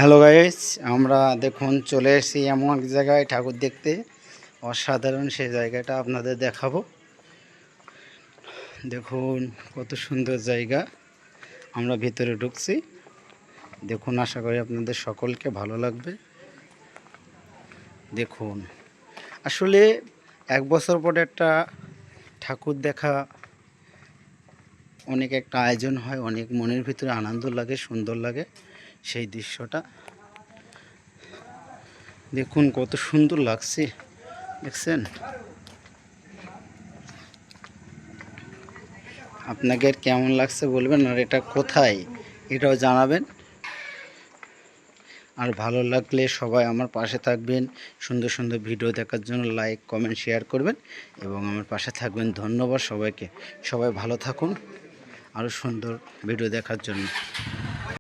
Hello guys, আমরা দেখুন চলে এসেছি এমন এক জায়গায় ঠাকুর দেখতে। অসাধারণ সেই জায়গাটা আপনাদের দেখাবো। দেখুন কত সুন্দর জায়গা। আমরা ভিতরে ঢুকছি, দেখুন। আশা করি আপনাদের সকলকে ভালো লাগবে। দেখুন, আসলে এক বছর পরে একটা ঠাকুর দেখা অনেক একটা আয়োজন হয়, অনেক মনের ভিতরে আনন্দ লাগে, সুন্দর লাগে সেই দৃশ্যটা। দেখুন কত সুন্দর লাগছে, দেখছেন? আপনাকে কেমন লাগছে বলবেন, আর এটা কোথায় এটাও জানাবেন। আর ভালো লাগলে সবাই আমার পাশে থাকবেন। সুন্দর সুন্দর ভিডিও দেখার জন্য লাইক, কমেন্ট, শেয়ার করবেন এবং আমার পাশে থাকবেন। ধন্যবাদ সবাইকে। সবাই ভালো থাকুন আরও সুন্দর ভিডিও দেখার জন্য।